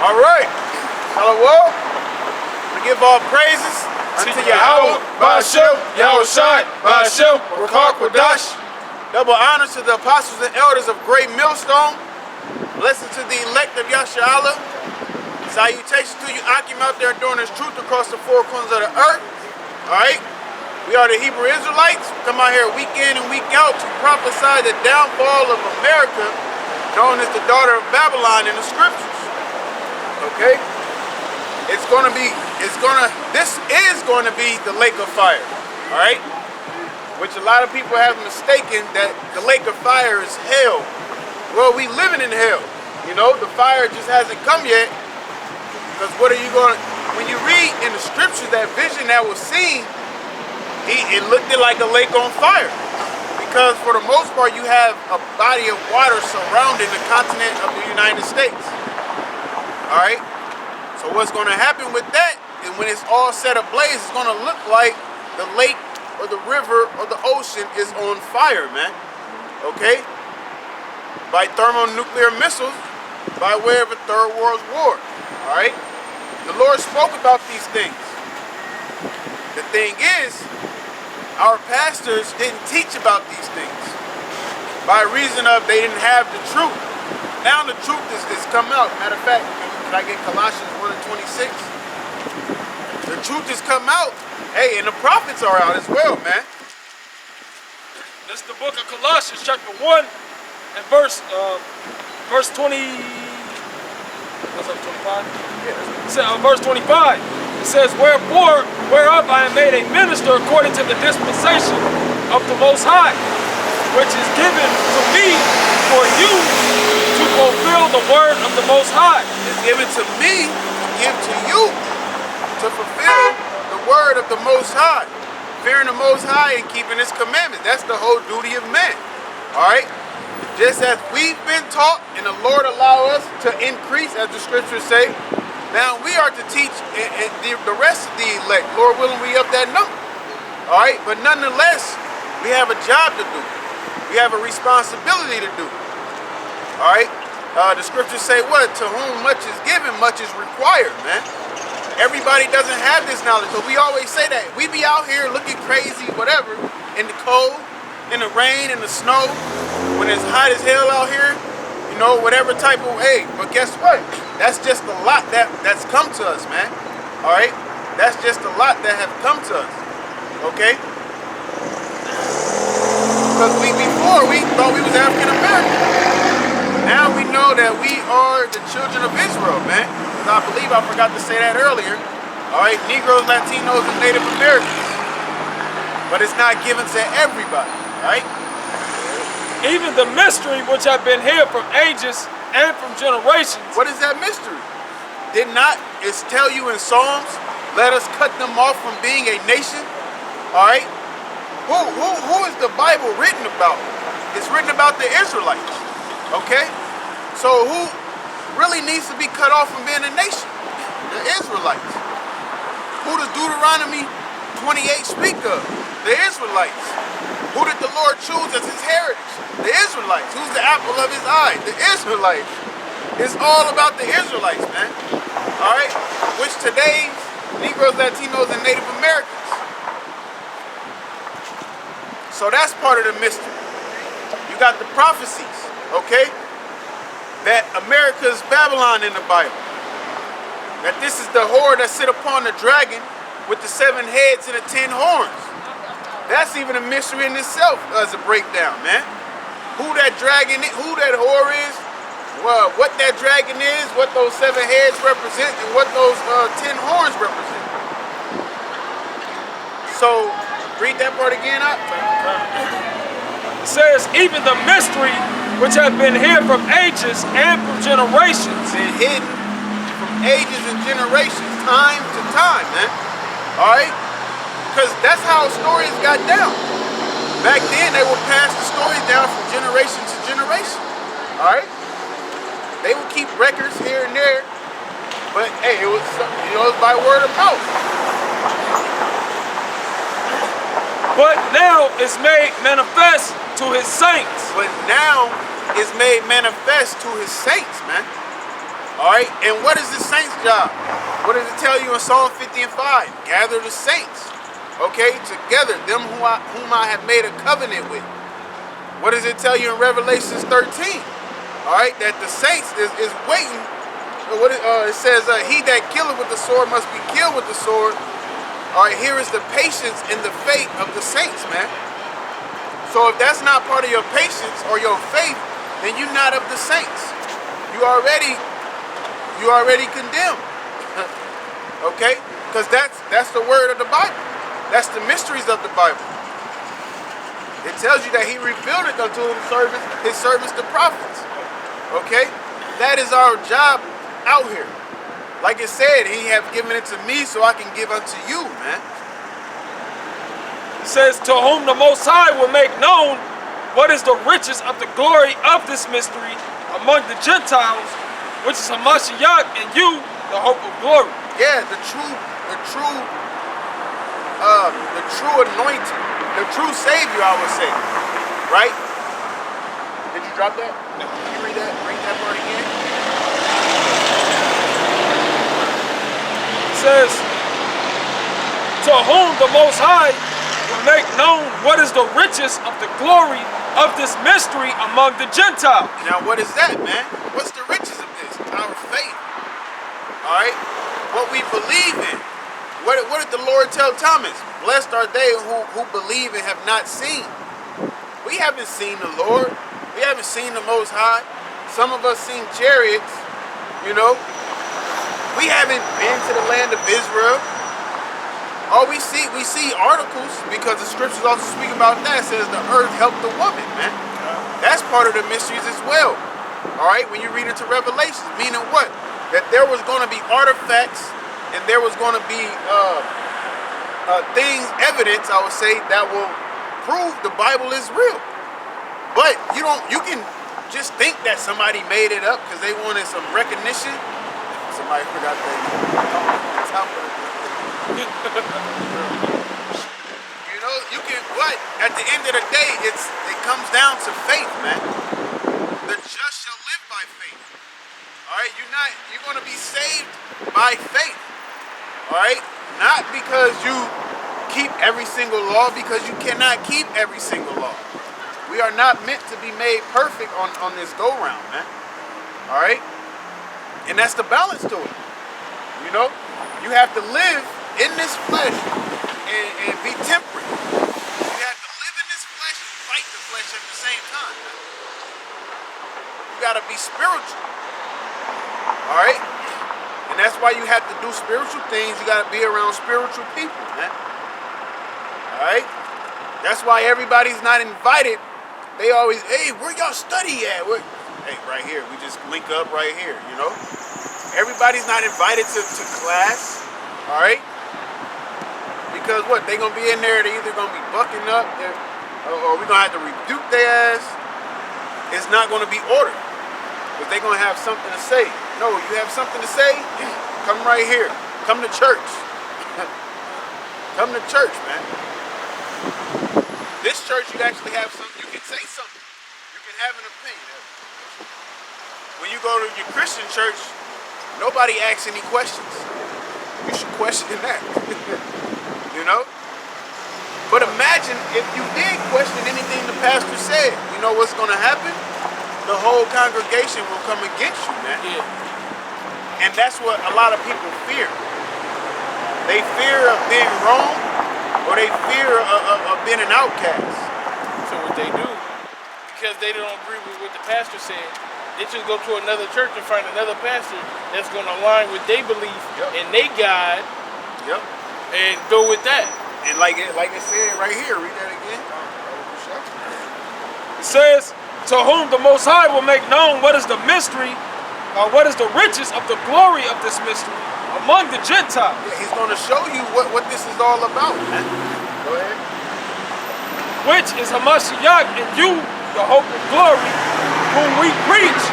All right. HALAL. We give all praises unto YAHAWAH, BAHASHAM, YAHAWASHI, BAHASHAM, RAWCHAA, QADASH. Double honor to the apostles and elders of Great Millstone. Blessings to the elect of Yasharahla. Salutations to you, Akim, out there doing this truth across the four corners of the earth. All right. We are the Hebrew Israelites. We come out here week in and week out to prophesy the downfall of America, known as the daughter of Babylon in the scriptures. Okay? This is going to be the lake of fire. All right? Which a lot of people have mistaken that the lake of fire is hell. Well, we living in hell. You know, the fire just hasn't come yet. Because what are you going to, when you read in the scriptures that vision that was seen, it looked like a lake on fire. Because for the most part, you have a body of water surrounding the continent of the United States. All right? So what's going to happen with that, and when it's all set ablaze, it's going to look like the lake or the river or the ocean is on fire, man. Okay? By thermonuclear missiles, by way of a third world war. All right? The Lord spoke about these things. The thing is, our pastors didn't teach about these things by reason of they didn't have the truth. Now the truth is come out. Matter of fact, can I get Colossians 1:26? The truth has come out. Hey, and the prophets are out as well, man. This is the book of Colossians, chapter 1, and verse 20. What's up, 25? Yeah. It says, verse 25. It says, wherefore, whereof I am made a minister according to the dispensation of the Most High, which is given to me for you to fulfill the word of the Most High. It's given to me to give to you to fulfill the word of the Most High. Fearing the Most High and keeping His commandments. That's the whole duty of man. All right? Just as we've been taught and the Lord allow us to increase, as the scriptures say, now we are to teach the rest of the elect. Lord willing, we up that number. All right? But nonetheless, we have a job to do. We have a responsibility to do. All right? The scriptures say what? To whom much is given, much is required, man. Everybody doesn't have this knowledge. So we always say that. We be out here looking crazy, whatever, in the cold, in the rain, in the snow, when it's hot as hell out here, you know, whatever type of, hey, but guess what? That's just a lot that's come to us, man. All right? That's just a lot that have come to us. Okay? Because before we thought we was African American. Now we know that we are the children of Israel, man. I believe I forgot to say that earlier. All right? Negroes, Latinos, and Native Americans. But it's not given to everybody, right? Even the mystery which have been hid from ages and from generations. What is that mystery? Did not it tell you in Psalms, let us cut them off from being a nation? All right? Who is the Bible written about? It's written about the Israelites. Okay? So who really needs to be cut off from being a nation? The Israelites. Who does Deuteronomy 28 speak of? The Israelites. Who did the Lord choose as His heritage? The Israelites. Who's the apple of His eye? The Israelites. It's all about the Israelites, man. All right? Which today's Negroes, Latinos, and Native Americans. So that's part of the mystery. You got the prophecies, okay? That America's Babylon in the Bible. That this is the whore that sit upon the dragon with the 7 heads and the 10 horns. That's even a mystery in itself as a breakdown, man. Who that dragon is, who that whore is, well, what that dragon is, what those 7 heads represent, and what those 10 horns represent. So, read that part again up. It says, even the mystery which have been hid from ages and from generations. Been hidden from ages and generations, time to time, man. All right? Because that's how stories got down. Back then, they would pass the stories down from generation to generation. All right? They would keep records here and there. But, hey, it was, you know, it's by word of mouth. But now it's made manifest to His saints. But now it's made manifest to His saints, man. All right, and what is the saints' job? What does it tell you in Psalm 50 and 5? Gather the saints, okay, together, them whom I have made a covenant with. What does it tell you in Revelations 13? All right, that the saints is waiting. It says, he that killeth with the sword must be killed with the sword. All right, here is the patience and the faith of the saints, man. So if that's not part of your patience or your faith, then you're not of the saints. You already condemned. Okay? Because that's the word of the Bible. That's the mysteries of the Bible. It tells you that he revealed it unto his servants, the prophets. Okay? That is our job out here. Like it said, he have given it to me so I can give unto you, man. It says, to whom the Most High will make known what is the riches of the glory of this mystery among the Gentiles, which is Hamashiach in you, the hope of glory. Yeah, the true anointing, the true Savior, I would say. Right? Did you drop that? No. Can you read that part again? It says, to whom the Most High will make known what is the riches of the glory of this mystery among the Gentiles. Now what is that, man? What's the riches of this? Our faith. Alright? What we believe in. What did the Lord tell Thomas? Blessed are they who believe and have not seen. We haven't seen the Lord. We haven't seen the Most High. Some of us seen chariots, you know. We haven't been to the land of Israel. All we see articles, because the scriptures also speak about that. It says the earth helped the woman, man. That's part of the mysteries as well. All right, when you read into Revelations, meaning what? That there was going to be artifacts and there was going to be things, evidence, I would say, that will prove the Bible is real. But you can just think that somebody made it up because they wanted some recognition. Somebody forgot that. You know, you can, but at the end of the day, it comes down to faith, man. The just shall live by faith. All right, you're going to be saved by faith. All right, not because you keep every single law, because you cannot keep every single law. We are not meant to be made perfect on this go round, man. All right, and that's the balance to it. You know, you have to live in this flesh and be temperate. You have to live in this flesh and fight the flesh at the same time, man. You gotta be spiritual. Alright? And that's why you have to do spiritual things. You gotta be around spiritual people, man. Alright? That's why everybody's not invited. They always, hey, where y'all study at? Hey, right here. We just link up right here, you know? Everybody's not invited to class. Alright? Because what? They gonna be in there, they either gonna be bucking up, or we gonna have to rebuke their ass. It's not gonna be ordered. Because they gonna have something to say. No, you have something to say? Come right here. Come to church. Come to church, man. This church, you actually have something, you can say something. You can have an opinion. When you go to your Christian church, nobody asks any questions. You should question that. You know? But imagine if you did question anything the pastor said, you know what's going to happen? The whole congregation will come against you, man. Yeah. And that's what a lot of people fear. They fear of being wrong, or they fear of being an outcast. So what they do, because they don't agree with what the pastor said, they just go to another church and find another pastor that's going to align with their belief and they God. Yep. And go with that. And like it said right here, read that again. It says, to whom the Most High will make known what is the mystery, what is the riches of the glory of this mystery among the Gentiles. Yeah, he's going to show you what this is all about, man. Go ahead. Which is Hamashiach in you, the hope of glory, whom we preach,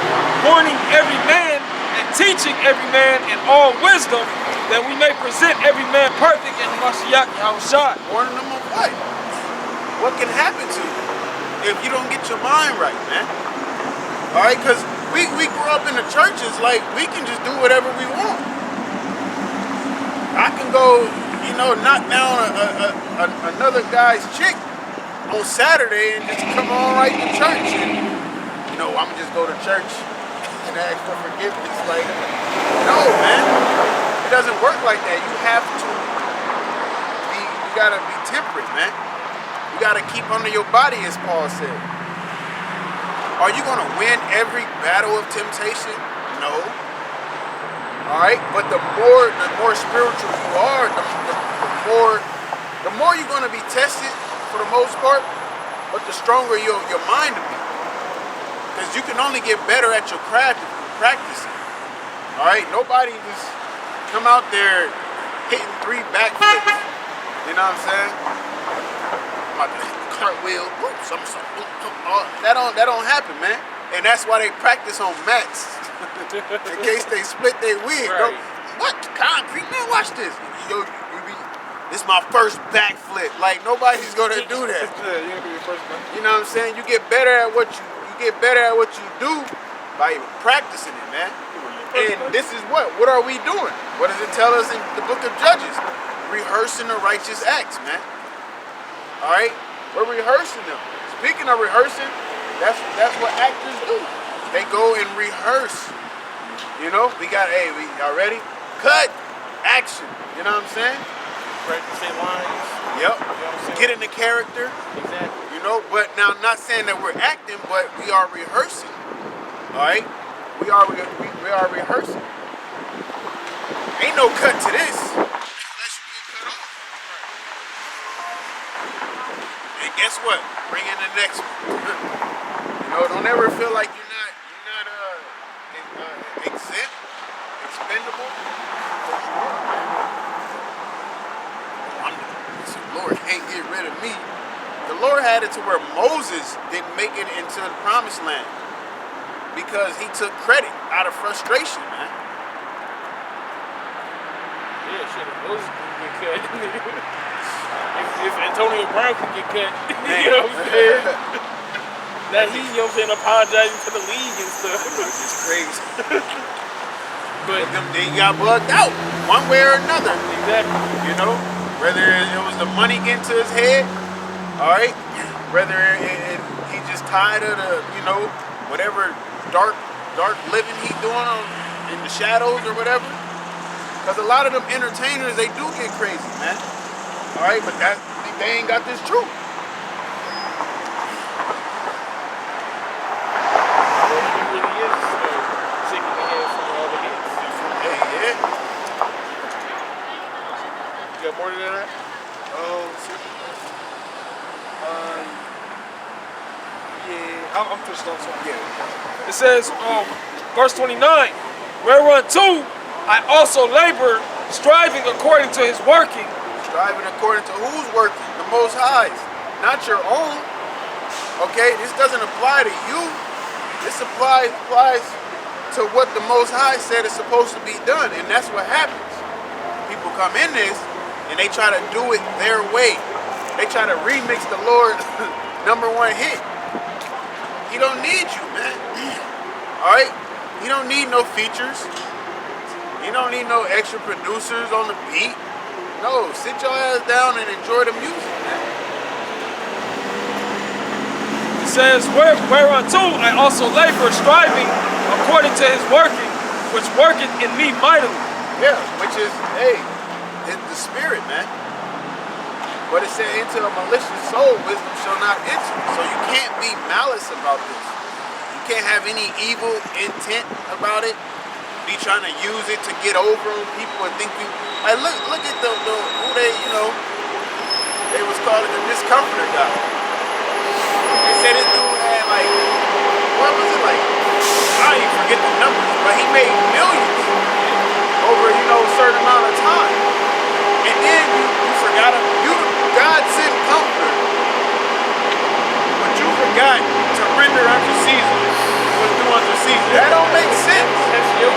warning every man and teaching every man in all wisdom, that we may present every man perfect in Hamashiach YAHAWASHI. Warning them of what? What can happen to you if you don't get your mind right, man? All right, because we grew up in the churches like we can just do whatever we want. I can go, you know, knock down another guy's chick on Saturday and just come on right to church, and you know, I'm just go to church and ask for forgiveness. Like, no, man, it doesn't work like that. You have to be, you gotta be temperate, man. You gotta keep under your body, as Paul said. Are you gonna win every battle of temptation? No. All right, but the more spiritual you are, the more you're gonna be tested for the most part, but the stronger your mind will be. Because you can only get better at your craft if you practice it. All right, nobody just come out there hitting 3 backflips. You know what I'm saying? I'm about to hit the cartwheel. That don't happen, man. And that's why they practice on mats. In case they split their wig. Right. What? Concrete? Man, watch this. Yo, this is my first backflip. Like, nobody's gonna do that. Yeah, you're gonna be your first one. You know what I'm saying? You get better at what you get better at what you do by even practicing it, man. And this is what are we doing? What does it tell us in the book of Judges? Rehearsing the righteous acts, man. All right, we're rehearsing them. Speaking of rehearsing, that's what actors do. They go and rehearse. You know, y'all ready? Cut, action. You know what I'm saying? Practicing lines. Yep. You know what I'm saying? Get in the character. Exactly. You know, but now I'm not saying that we're acting, but we are rehearsing. All right, we are rehearsing. Ain't no cut to this unless you get cut off. And guess what? Bring in the next one. You know, don't ever feel like you're not exempt, expendable. The Lord can't get rid of me. The Lord had it to where Moses didn't make it into the promised land because he took credit out of frustration, man. Yeah, shit, Moses could get cut. if Antonio Brown could get cut, you know what I'm saying? Now he, you know what I'm saying, apologizing to the league and stuff. It's crazy. But they got bugged out one way or another. Exactly. You know, whether it was the money getting to his head, all right, whether he just tired of the, you know, whatever dark living he doing in the shadows or whatever. Because a lot of them entertainers, they do get crazy, man. All right, but they ain't got this truth. Well, he really is sick in the head from all the hits. Hey, yeah. You got more than that? Yeah, I'm finished on something. Yeah. It says, verse 29, whereunto I also labor, striving according to his working. Striving according to who's working? The Most High's, not your own. Okay, this doesn't apply to you. This applies to what the Most High said is supposed to be done, and that's what happens. People come in this and they try to do it their way. They try to remix the Lord's #1 hit. He don't need you, man. All right, he don't need no features. He don't need no extra producers on the beat. No, sit your ass down and enjoy the music, man. It says, whereunto I also labor, striving according to his working, which worketh in me mightily. Yeah, which is, hey, it's the spirit, man. But it said, into a malicious soul, wisdom shall not enter. So you can't be malice about this. You can't have any evil intent about it. Be trying to use it to get over on people and think you, like, look at the who they, you know, they was calling the discomforter guy. They said this dude had like, what was it like? I don't even forget the numbers, but he made millions over, you know, a certain amount of time. And then you forgot him. God sent comforter, but you forgot to render unto Caesar what's due unto Caesar. That don't make sense. That's your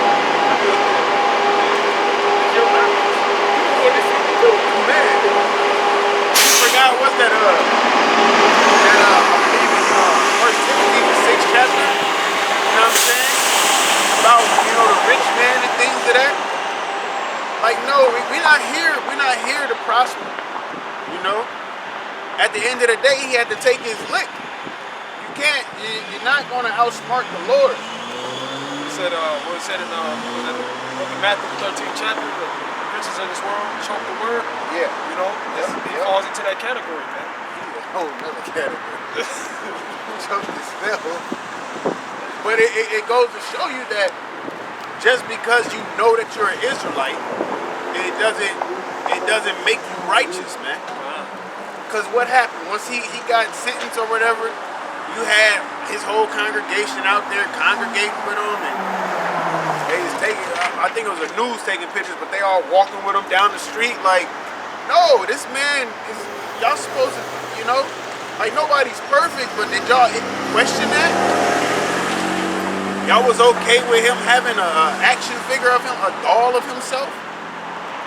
Man, you forgot what's that? First Timothy, the 6th chapter. You know what I'm saying? we're not here to prosper. You know? At the end of the day, he had to take his lick. You're not going to outsmart the Lord. He said, what it said in Matthew 13th chapter, the riches of this world choke the word. Yeah. You know, it falls into that category, man. Oh, another category. Choke the spell. But it goes to show you that just because you know that you're an Israelite, it doesn't make you righteous, man. Because what happened once he got sentenced or whatever, you had his whole congregation out there congregating with him, and they was taking, I think it was the news taking pictures, but they all walking with him down the street like, no, this man is, y'all supposed to, you know, like nobody's perfect, but did y'all question that? Y'all was okay with him having an action figure of him, a doll of himself?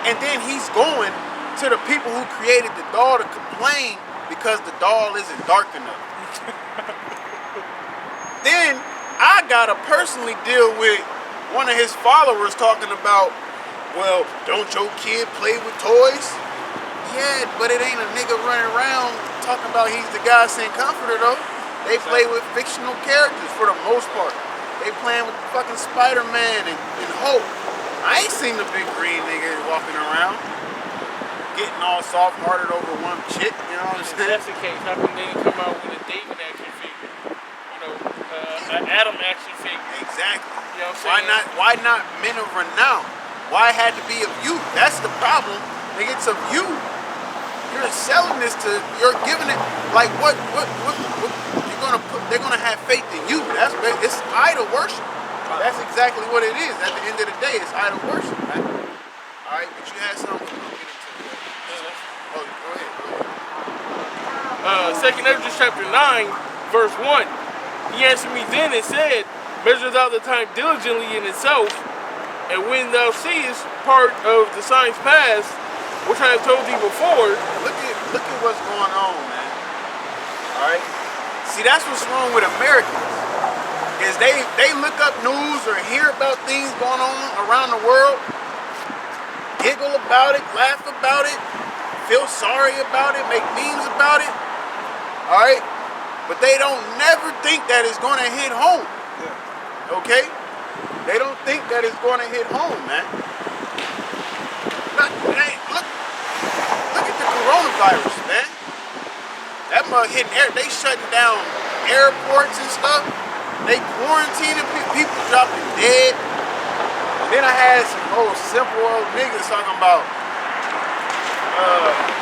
And then he's going to the people who created the doll to complain because the doll isn't dark enough. Then I gotta personally deal with one of his followers talking about, well, don't your kid play with toys? Yeah, but it ain't a nigga running around talking about he's the God sent comforter though. They play with fictional characters for the most part. They playing with fucking Spider-Man and Hulk. I ain't seen the big green nigga walking around getting all soft-hearted over one chick, you know what I'm If saying? that's the case, how come they didn't come out with a David action figure? You know, an Adam action figure. Exactly. You know what I'm saying? Why not men of renown? Why it had to be of you? That's the problem. Nigga, it's of you. You're selling this to, you're giving it, like what you're gonna put, they're gonna have faith in you. It's idol worship. That's exactly what it is. At the end of the day, it's idol worship, man. All right, but you had something to get into. Oh, go ahead. 2nd Ezra chapter 9, verse 1. He answered me then and said, measure thou the time diligently in itself, and when thou seest part of the signs past, which I have told thee before. Look at what's going on, man. All right. See, that's what's wrong with Americans. Is they look up news or hear about things going on around the world, giggle about it, laugh about it, feel sorry about it, make memes about it. All right. But they don't never think that it's going to hit home. Okay? They don't think that it's going to hit home, man. Look at the coronavirus, man. That mug hitting air. They shutting down airports and stuff. They quarantining people, dropping dead. And then I had some old simple old niggas talking about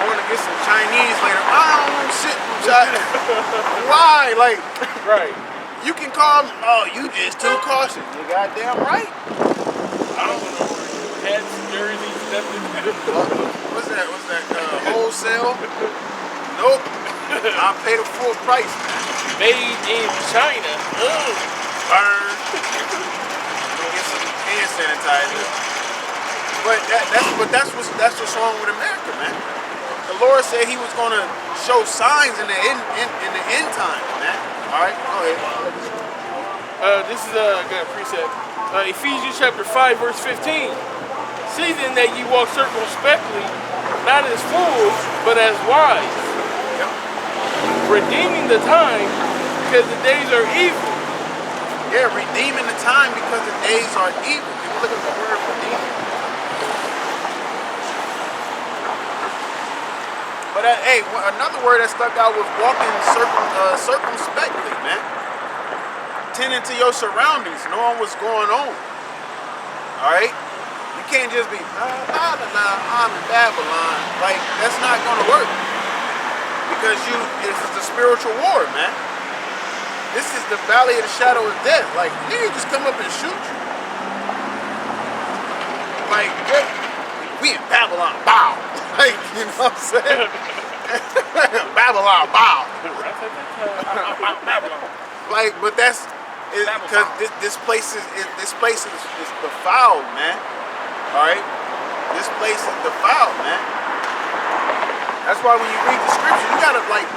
going to get some Chinese later. I don't want shit from China. Why? Like, Right. you can call me, oh, you just too cautious. You goddamn right. I don't know where hats, jerseys, nothing. What's that? Wholesale? Nope. I pay the full price. Made in China. Burn. Go get some hand sanitizer. But that's what's wrong with America, man. The Lord said He was gonna show signs in the end times, man. All right, go ahead. This is a good precept. Ephesians chapter 5, verse 15. See then that ye walk circumspectly, not as fools, but as wise, Yep. redeeming the time, because the days are evil. Yeah, redeeming the time because the days are evil. Can you look at the word redeeming? But hey, another word that stuck out was walking circumspectly, man. Tending to your surroundings, knowing what's going on. All right, you can't just be I'm in Babylon. Like, that's not gonna work because this is the spiritual war, man. This is the valley of the shadow of death. Like, niggas just come up and shoot you. Like, we in Babylon, bow. Like, you know what I'm saying? Babylon, bow. Like, but that's because this place is defiled, man. All right, this place is defiled, man. That's why when you read the scripture, you gotta like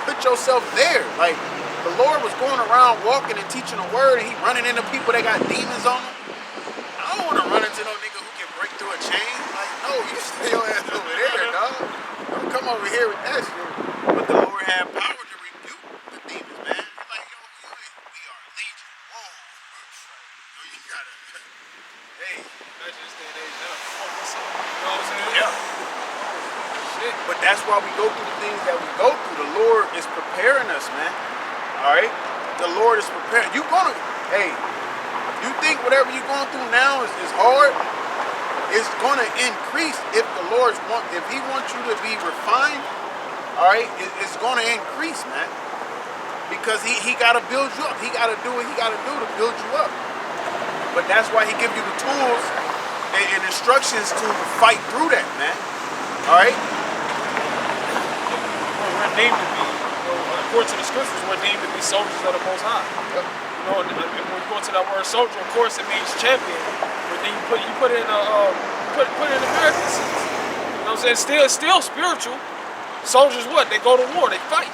put yourself there. Like, the Lord was going around walking and teaching the word, and He running into people that got demons on them. I don't want to run into no nigga who can break through a chain. Like, no, you age. Imagine this day and age now. Oh, what's up? You know what I'm saying? Yeah. Shit. But that's why we go through the things that we go through. The Lord is preparing us, man. All right? The Lord is preparing. You think whatever you're going through now is hard? It's going to increase if if He wants you to be refined, all right? It's going to increase, man. Because he got to build you up. He got to do what He got to do to build you up. But that's why He gives you the tools and instructions to fight through that, man. All right? We're deemed to be, according to the scriptures, we're deemed to be soldiers of the Most High. Yep. You know, and when you go to that word soldier, of course, it means champion. But then you put it in American sense. You know what I'm saying? Still spiritual. Soldiers, what? They go to war. They fight.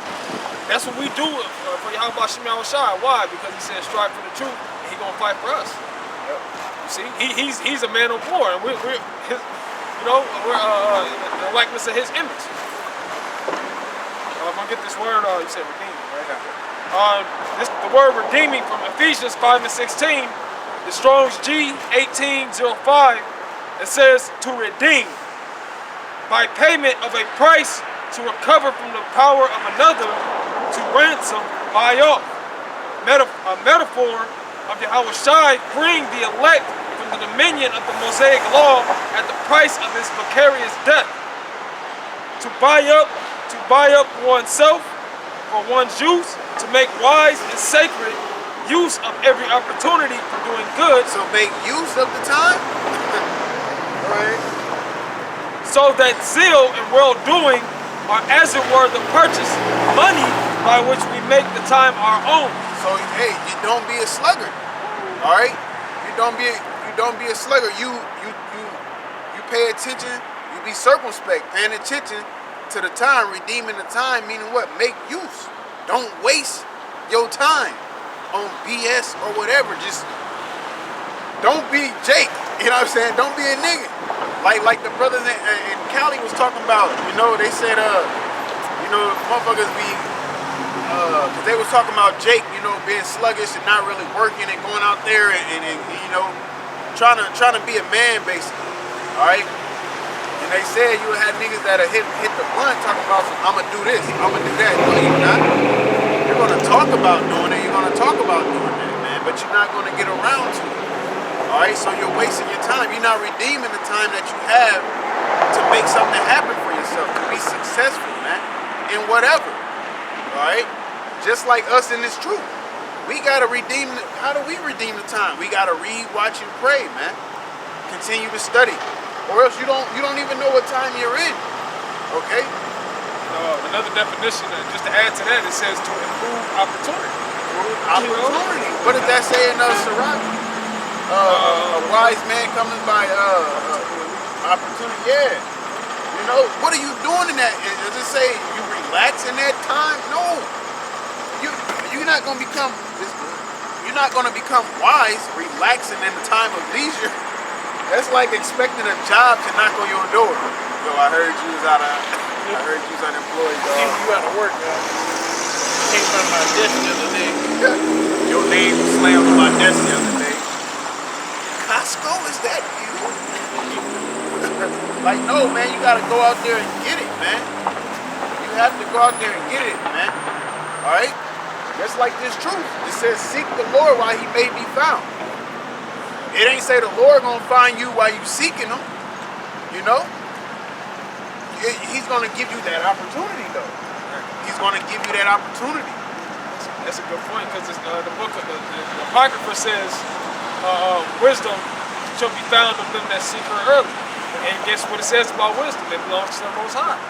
That's what we do for YAHAWASHI. Why? Because He said, strive for the truth, and He's gonna fight for us. Yep. You see, he's a man of war, and we're in the likeness of His image. I'm gonna get this word. You said redeeming, right now. The word redeeming from Ephesians 5 and 16, the Strong's G1805. It says to redeem by payment of a price, to recover from the power of another, to ransom, buy off. A metaphor of YAHAWASHI, freeing the elect from the dominion of the Mosaic law at the price of His vicarious death. To buy up oneself for one's use, to make wise and sacred use of every opportunity for doing good. So make use of the time. Right. So that zeal and well-doing are, as it were, the purchase money by which we make the time our own. So hey, you don't be a sluggard. All right. You don't be a sluggard. You pay attention. You be circumspect, paying attention to the time, redeeming the time, meaning what? Make use. Don't waste your time on BS or whatever. Just don't be Jake. You know what I'm saying? Don't be a nigga. Like the brothers in Cali was talking about. You know, they said, motherfuckers be, cause they was talking about Jake, being sluggish and not really working and going out there and trying to be a man basically. All right. And they said you had niggas that hit the blunt talking about, I'ma do this, I'ma do that. No, you're not. You're gonna talk about doing it. You're gonna talk about doing that, man. But you're not gonna get around to it. All right. So you're wasting your time. You're not redeeming the time that you have to make something happen for yourself, to be successful, man, in whatever. All right. Just like us in this truth, we gotta redeem. How do we redeem the time? We gotta read, watch, and pray, man. Continue to study. Or else you don't even know what time you're in. Okay? Another definition, just to add to that, it says to improve opportunity. Opportunity. What does that say in Sirach? A wise man coming by opportunity. Yeah. What are you doing in that? Does it say you relax in that time? No. You're not gonna become wise relaxing in the time of leisure. That's like expecting a job to knock on your door. Yo, I heard you was unemployed, dog. You out of work, man. Came from my desk the other day. Your name was slammed on my desk the other day. Costco, is that you? Like, no, man, you gotta go out there and get it, man. You have to go out there and get it, man. Alright? Just like this truth. It says, seek the Lord while He may be found. It ain't say the Lord gonna find you while you seeking Him. He's gonna give you that opportunity, though. He's gonna give you that opportunity. That's a good point, because the book of the Apocrypha says wisdom shall be found of them that seek her early. And guess what it says about wisdom? It belongs to the Most High.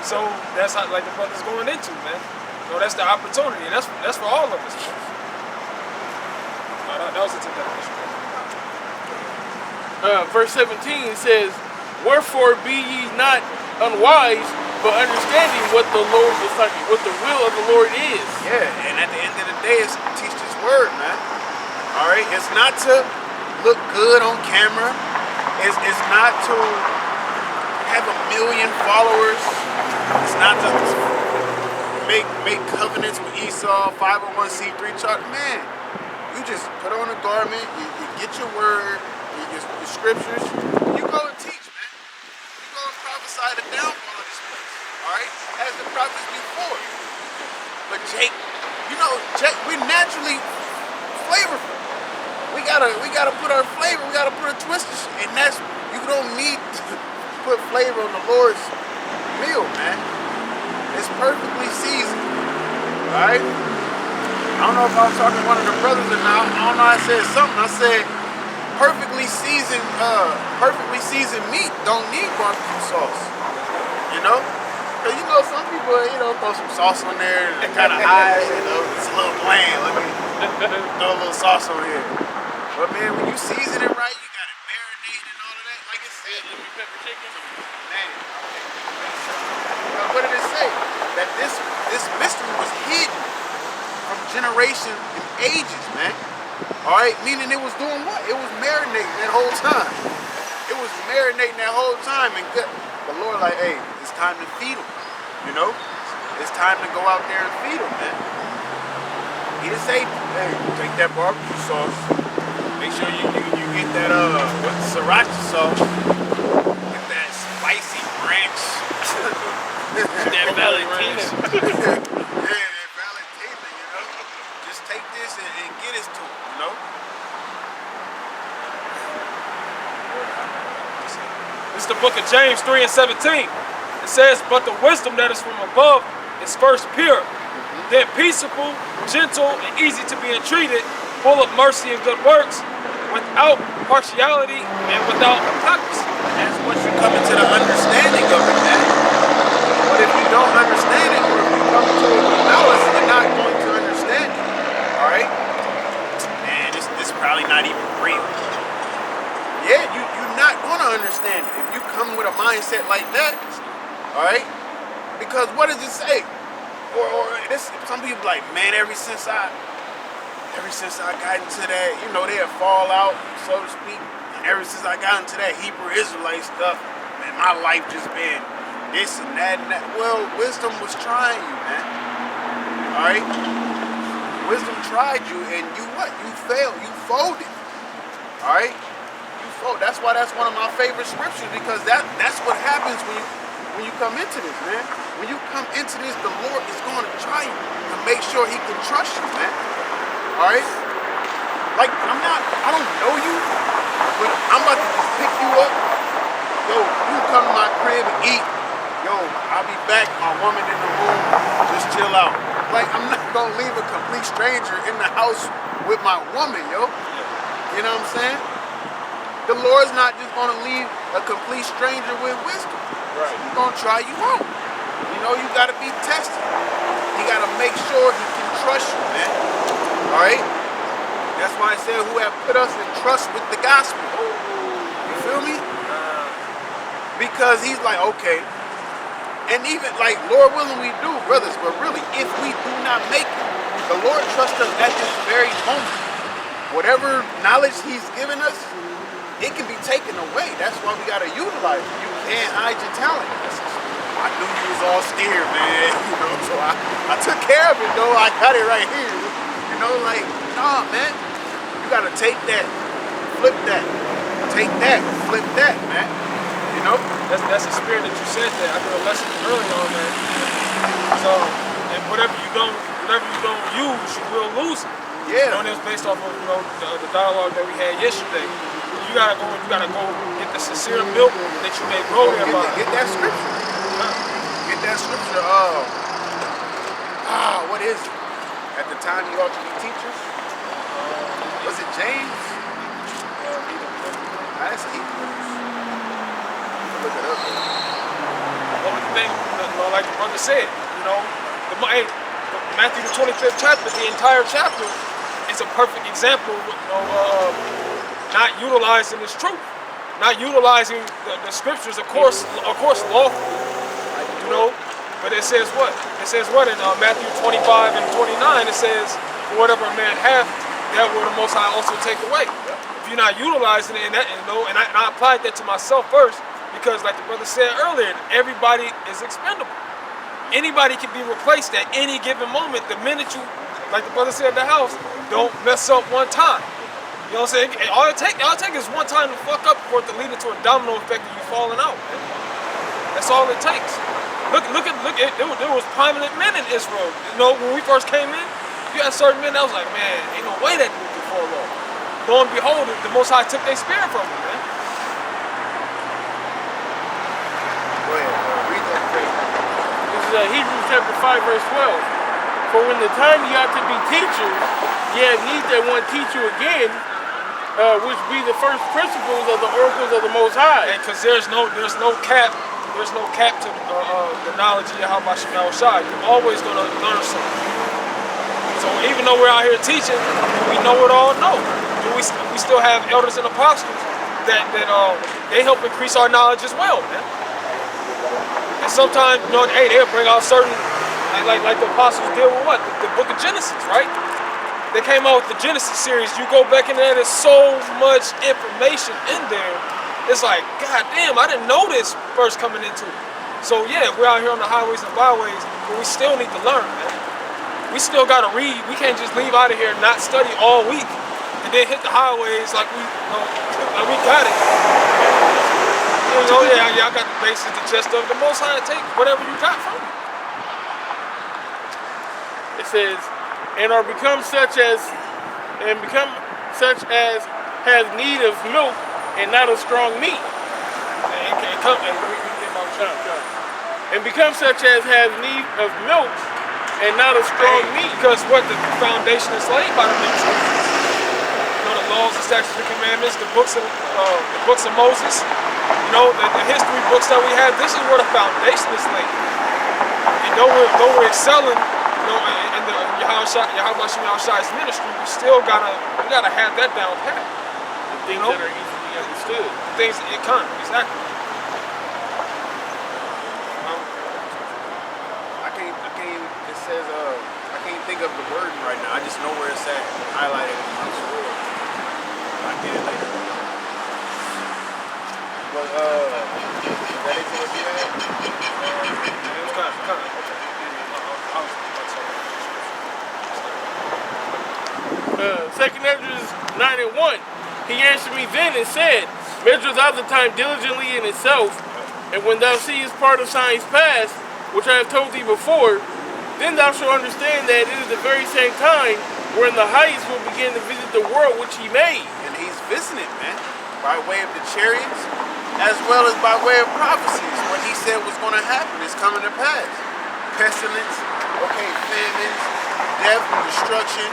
So that's how, like the brother's going into, man. That's the opportunity, and that's for all of us, man. That was a definition. Verse 17 says, wherefore be ye not unwise, but understanding what the Lord is like, what the will of the Lord is. Yeah, and at the end of the day, it's to teach this word, man. All right, it's not to look good on camera. It's not to have 1 million followers. It's not to make covenants with Esau, 501c3 chart. Man, you just put on a garment, you get your word, you scriptures. You go and teach, man. You go and prophesy the downfall of this place. All right, as the prophets before. But Jake, you know, Jake, we're naturally flavorful. We gotta put our flavor. We gotta put a twist to shit, and that's you don't need to put flavor on the Lord's meal, man. It's perfectly seasoned. All right. I don't know if I was talking to one of the brothers or not. I don't know. I said something. I said perfectly seasoned meat don't need barbecue sauce. You know. Cause you know some people, you know, throw some sauce on there and they're kind of high, you know, it's a little bland. Let me throw a little sauce on here. But man, when you season it right, you got it marinate and all of that. Like it said, Lemon pepper chicken. man. What did it say? That this mystery was hidden from generations and ages, man. All right, meaning it was doing what? It was marinating that whole time. It was marinating that whole time, and the Lord like, hey, it's time to feed them. You know, it's time to go out there and feed them, man. He didn't say, hey, take that barbecue sauce. Make sure you get that sriracha sauce. Get that spicy ranch. That Valentina. Yeah, that Valentina, you know. Just take this and get us to it, you know. This is the book of James 3 and 17. It says, but the wisdom that is from above is first pure, then peaceable, gentle, and easy to be entreated, full of mercy and good works, without partiality and without hypocrisy. That's once you come into the understanding of it, man. But if you don't understand it, or if you come to it with malice, you're not going to understand it. Alright? Man, this probably not even real. Yeah, you're not going to understand it if you come with a mindset like that. Alright? Because what does it say? Or this, some people like, man, ever since I got into that, you know, they'll fall out, so to speak. And ever since I got into that Hebrew Israelite stuff, man, my life just been this and that and that. Well, wisdom was trying you, man. Alright? Wisdom tried you, and you what? You failed. You folded. Alright? You fold. That's why that's one of my favorite scriptures, because that's what happens when you come into this, man. When you come into this, the Lord is going to try you to make sure he can trust you, man. Alright? Like, I don't know you, but I'm about to just pick you up. Yo, you come to my crib and eat. Yo, I'll be back, my woman in the room, just chill out. Like, I'm not gonna leave a complete stranger in the house with my woman, yo. You know what I'm saying? The Lord's not just gonna leave a complete stranger with wisdom. Right. He's gonna try you out. You know, you gotta be tested. He gotta make sure he can trust you, man. Alright? That's why I said who have put us in trust with the gospel. You feel me? Because he's like, okay. And even like, Lord willing, we do, brothers, but really, if we do not make it, the Lord trusts us at this very moment. Whatever knowledge he's given us, it can be taken away. That's why we gotta utilize it. You can't hide your talent. I knew you was all scared, man. You know, so I took care of it though. I got it right here. You know, like, nah, man. You gotta take that, flip that, take that, flip that, man. You know? That's the spirit that you said that. I did a lesson early on that. So, and whatever you don't use, you will lose it. Yeah. You know, and it was based off of, you know, the dialogue that we had yesterday. You gotta go get the sincere milk that you may grow thereby. Get that scripture. Get that scripture. What is it? At the time you ought to be teachers. Was it James? That's Hebrews. Look it up. Well, the thing, like the brother said, you know, Matthew the 25th chapter, the entire chapter is a perfect example of, you know, not utilizing this truth, not utilizing the scriptures, of course, lawfully, you know. But it says what? It says what in Matthew 25 and 29? It says, "Whatever a man hath, that will the Most High also take away." If you're not utilizing it, and I applied that to myself first, because like the brother said earlier, everybody is expendable. Anybody can be replaced at any given moment. The minute you, like the brother said at the house, don't mess up one time. You know what I'm saying? And all it take is one time to fuck up for it to lead into a domino effect of you falling out, man. That's all it takes. Look at there was prominent men in Israel. You know, when we first came in, you had certain men that was like, man, ain't no way that dude could fall off. Lo and behold, the Most High took their spirit from them, man. Go ahead, read that phrase. This is Hebrews chapter 5, verse 12. For when the time you ought to be teachers, ye have need that one teach you again, which be the first principles of the oracles of the Most High. And because there's no cap to the knowledge of YAHAWASHI. You're always gonna learn something. So even though we're out here teaching, we know it all. No, we still have elders and apostles that they help increase our knowledge as well, man. And sometimes, you know, hey, they'll bring out certain like the apostles deal with what the book of Genesis, right? They came out with the Genesis series. You go back in there, there's so much information in there. It's like, God damn, I didn't know this first coming into it. So yeah, we're out here on the highways and byways, but we still need to learn, man. We still gotta read. We can't just leave out of here and not study all week and then hit the highways like we got it. You know, yeah, I got the basis, the gist of the Most High. Take whatever you got from it. It says, and become such as has need of milk and not of strong meat. And become such as have need of milk and not of strong meat. Because what the foundation is laid by the New Testament. You know, the laws, the statutes, the commandments, the books of Moses. You know, the history books that we have. This is where the foundation is laid. And though we're excelling, you know, in the YAHAWASHI's ministry, we still gotta have that down pat. The things that are easily understood. The things that it can, exactly. It says I can't think of the word right now. I just know where it's at, highlighted in my scroll. I get it later. But is that it what you had? It was kind of okay. 2 Ezra 9:1. He answered me then and said, measure thou the time diligently in itself, and when thou seest part of signs past, which I have told thee before, then thou shalt understand that it is the very same time wherein the highest will begin to visit the world which he made. And he's visiting, man, by way of the chariots, as well as by way of prophecies. What he said was going to happen is coming to pass. Pestilence, famines, death and destruction,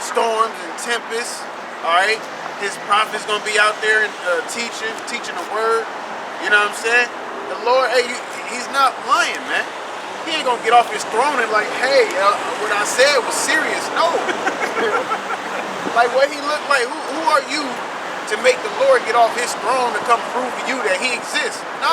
storms and tempests, all right? His prophet's going to be out there and teaching the word. You know what I'm saying? The Lord, hey, he's not lying, man. He ain't gonna get off his throne and like, hey, what I said was serious. No. Like what he looked like, who are you to make the Lord get off his throne to come prove to you that he exists? No.